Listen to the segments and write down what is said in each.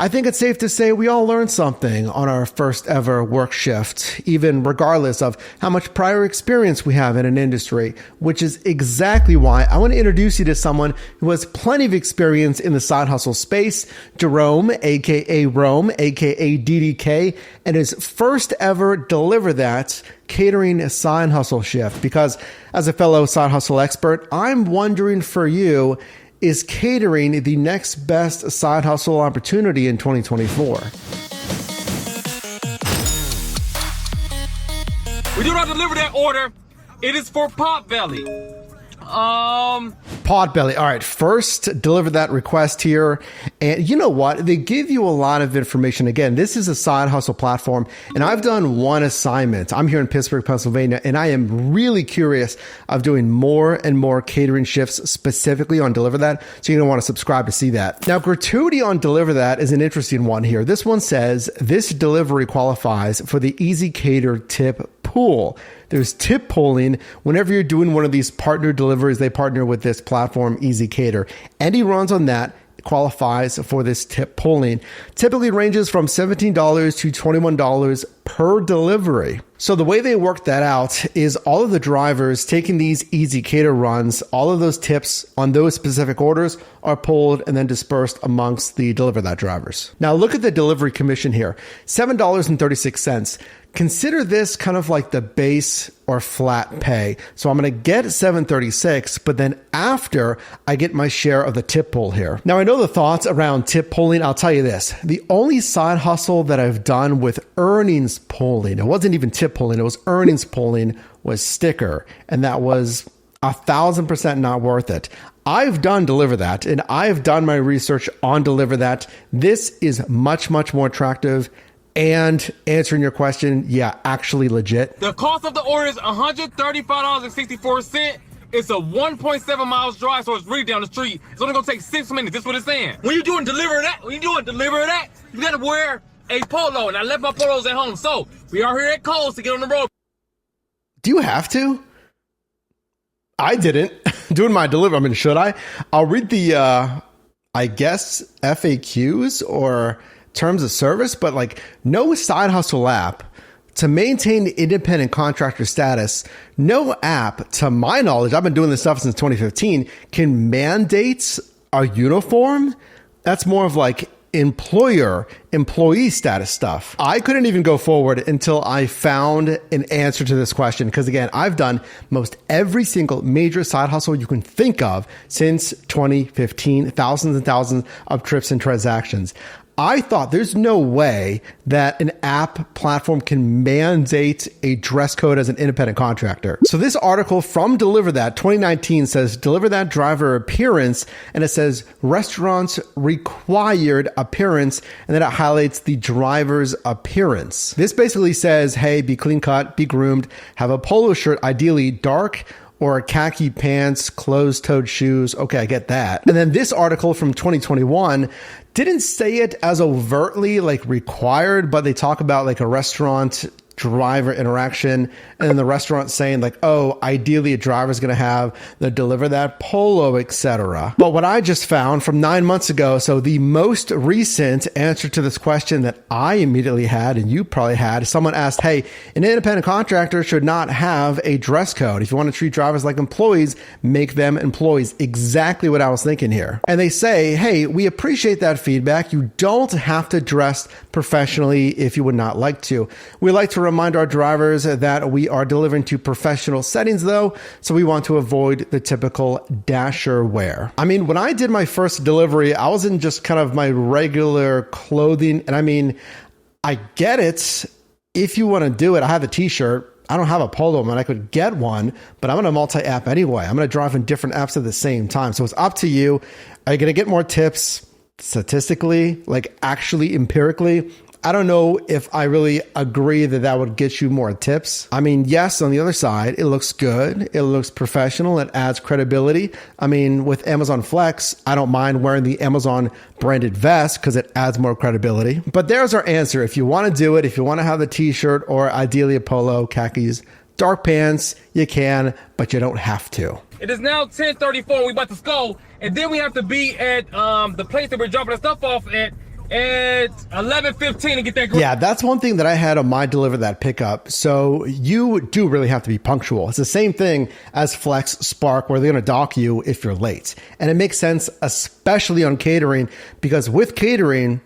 I think it's safe to say we all learned something on our first ever work shift, even regardless of how much prior experience we have in an industry, which is exactly why I want to introduce you to someone who has plenty of experience in the side hustle space, Jerome, aka Rome, aka DDK, and his first ever DeliverThat catering side hustle shift. Because as a fellow side hustle expert, I'm wondering for you, is catering the next best side hustle opportunity in 2024? We do not deliver that order. It is for Potbelly. Potbelly. All right. First, DeliverThat request here. And you know what? They give you a lot of information. Again, this is a side hustle platform, and I've done one assignment. I'm here in Pittsburgh, Pennsylvania, and I am really curious of doing more and more catering shifts specifically on DeliverThat. So you're going to want to subscribe to see that. Now, Gratuity on DeliverThat is an interesting one here. This one says this delivery qualifies for the Easy Cater tip pool. There's tip pooling whenever you're doing one of these partner deliveries. They partner with this platform, Easy Cater. Any runs on that qualifies for this tip pooling. Typically ranges from $17 to $21 per delivery. So the way they work that out is all of the drivers taking these Easy Cater runs, all of those tips on those specific orders are pulled and then dispersed amongst the DeliverThat drivers. Now look at the delivery commission here, $7.36. Consider this kind of like the base or flat pay. So I'm going to get $7.36, but then after I get my share of the tip pool here. Now I know the thoughts around tip pooling. I'll tell you this, the only side hustle that I've done with earnings pooling, it wasn't even tip pooling, it was earnings pooling, was Sticker. And that was 1,000% not worth it. I've done DeliverThat and I've done my research on DeliverThat. This is much, much more attractive. And answering your question, yeah, actually legit. The cost of the order is $135.64. It's a 1.7 miles drive, so it's really down the street. It's only gonna take 6 minutes. That's what it's saying. When you're doing DeliverThat, you gotta wear a polo. And I left my polos at home, so we are here at Kohl's to get on the road. Do you have to? I didn't. Doing my delivery, I mean, should I? I'll read the, I guess, FAQs or terms of service, but like no side hustle app to maintain independent contractor status. No app, to my knowledge, I've been doing this stuff since 2015, can mandate a uniform. That's more of like employee status stuff. I couldn't even go forward until I found an answer to this question. Because again, I've done most every single major side hustle you can think of since 2015, thousands and thousands of trips and transactions. I thought there's no way that an app platform can mandate a dress code as an independent contractor. So this article from DeliverThat 2019 says DeliverThat driver appearance, and it says restaurants required appearance, and then it highlights the driver's appearance. This basically says, hey, be clean cut, be groomed, have a polo shirt, ideally dark, or khaki pants, closed-toed shoes. Okay, I get that. And then this article from 2021 didn't say it as overtly like required, but they talk about like a restaurant driver interaction, and then the restaurant saying like, oh, ideally a driver is going to have the DeliverThat polo, etc. But what I just found from 9 months ago, so the most recent answer to this question that I immediately had, and you probably had, someone asked, hey, an independent contractor should not have a dress code. If you want to treat drivers like employees, make them employees. Exactly what I was thinking here. And they say, hey, we appreciate that feedback. You don't have to dress professionally if you would not like to. We like to remind our drivers that we are delivering to professional settings though, so we want to avoid the typical dasher wear. I mean, when I did my first delivery, I was in just kind of my regular clothing, and I mean, I get it. If you want to do it, I have a t-shirt. I don't have a polo, man. I could get one, but I'm going to multi-app anyway. I'm going to drive in different apps at the same time. So it's up to you. Are you going to get more tips statistically, like actually empirically? I don't know if I really agree that that would get you more tips. I mean, yes, on the other side, it looks good. It looks professional. It adds credibility. I mean, with Amazon Flex, I don't mind wearing the Amazon branded vest because it adds more credibility. But there's our answer. If you want to do it, if you want to have the t-shirt or ideally a polo, khakis, dark pants, you can, but you don't have to. It is now 10:34. We about to go, and then we have to be at the place that we're dropping the stuff off at at 11:15 to get that. Yeah, that's one thing that I had on my DeliverThat pickup. So you do really have to be punctual. It's the same thing as Flex, Spark, where they're going to dock you if you're late. And it makes sense, especially on catering, because with catering,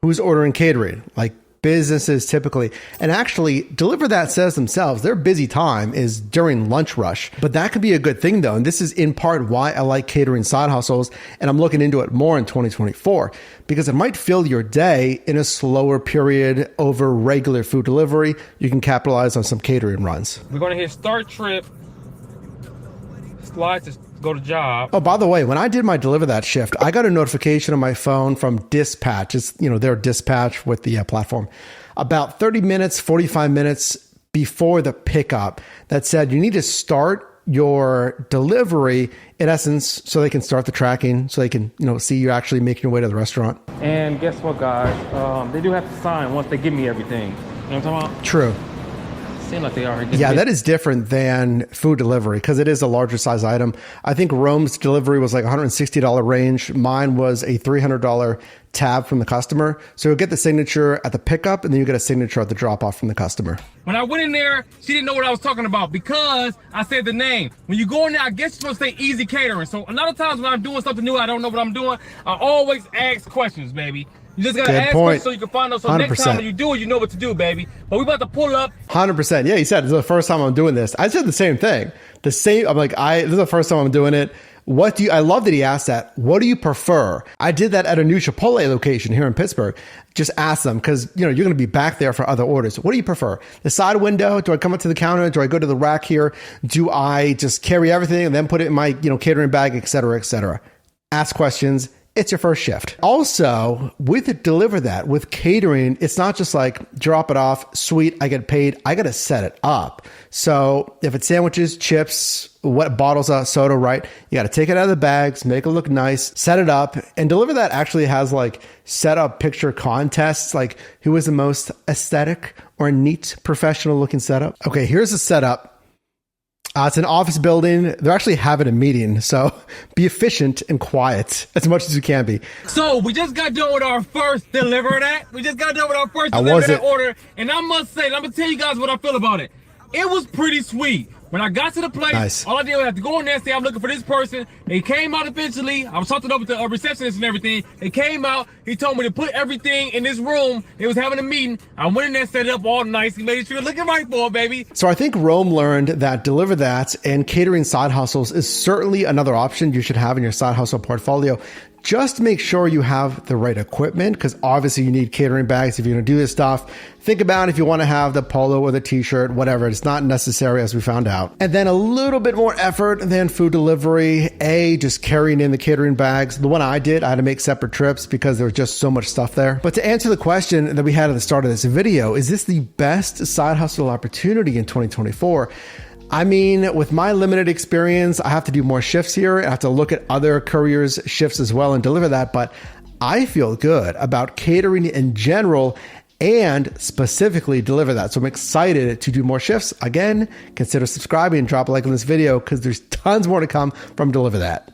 who's ordering catering? Like businesses typically. And actually, DeliverThat says themselves, their busy time is during lunch rush. But that could be a good thing though. And this is in part why I like catering side hustles. And I'm looking into it more in 2024 because it might fill your day in a slower period over regular food delivery. You can capitalize on some catering runs. We're going to hit start trip, slide to go to job. Oh, by the way, when I did my DeliverThat shift, I got a notification on my phone from Dispatch. It's, their dispatch with the platform about 30 minutes, 45 minutes before the pickup that said you need to start your delivery in essence so they can start the tracking, so they can, see you actually making your way to the restaurant. And guess what, guys? They do have to sign once they give me everything. You know what I'm talking about? True. Seem like they are. Yeah, that is different than food delivery because it is a larger size item. I think Rome's delivery was like $160 range. Mine was a $300 tab from the customer. So you'll get the signature at the pickup and then you get a signature at the drop off from the customer. When I went in there, she didn't know what I was talking about because I said the name. When you go in there, I guess you're supposed to say easy catering. So a lot of times when I'm doing something new, I don't know what I'm doing. I always ask questions, baby. You just gotta ask questions so you can find out. So 100%. Next time when you do it, you know what to do, baby. But we about to pull up. 100%. Yeah, he said, this is the first time I'm doing this. I said the same thing. I'm like, this is the first time I'm doing it. I love that he asked that. What do you prefer? I did that at a new Chipotle location here in Pittsburgh. Just ask them because, you're going to be back there for other orders. What do you prefer? The side window? Do I come up to the counter? Do I go to the rack here? Do I just carry everything and then put it in my, catering bag, et cetera, et cetera? Ask questions. It's your first shift. Also, with DeliverThat, with catering, it's not just like drop it off, sweet, I get paid. I got to set it up. So if it's sandwiches, chips, what bottles of soda, right? You got to take it out of the bags, make it look nice, set it up. And DeliverThat actually has like set up picture contests, like who is the most aesthetic or neat professional looking setup. Okay, here's the setup. It's an office building. They're actually having a meeting, so be efficient and quiet as much as you can be. So we just got done with our first DeliverThat. We just got done with our first DeliverThat order, and I must say, I'm gonna tell you guys what I feel about it. It was pretty sweet. When I got to the place, nice. All I did was have to go in there and say, I'm looking for this person. They came out eventually. I was talking over to a receptionist and everything. They came out. He told me to put everything in this room. They was having a meeting. I went in there, set it up all nice. He made sure looking right for it, baby. So I think Rome learned that DeliverThat and catering side hustles is certainly another option you should have in your side hustle portfolio. Just make sure you have the right equipment because obviously you need catering bags if you're going to do this stuff. Think about if you want to have the polo or the t-shirt, whatever. It's not necessary as we found out. And then a little bit more effort than food delivery. Just carrying in the catering bags. The one I did, I had to make separate trips because there was just so much stuff there. But to answer the question that we had at the start of this video, is this the best side hustle opportunity in 2024? I mean, with my limited experience, I have to do more shifts here. I have to look at other couriers' shifts as well and DeliverThat. But I feel good about catering in general and specifically DeliverThat. So I'm excited to do more shifts. Again, consider subscribing and drop a like on this video because there's tons more to come from DeliverThat.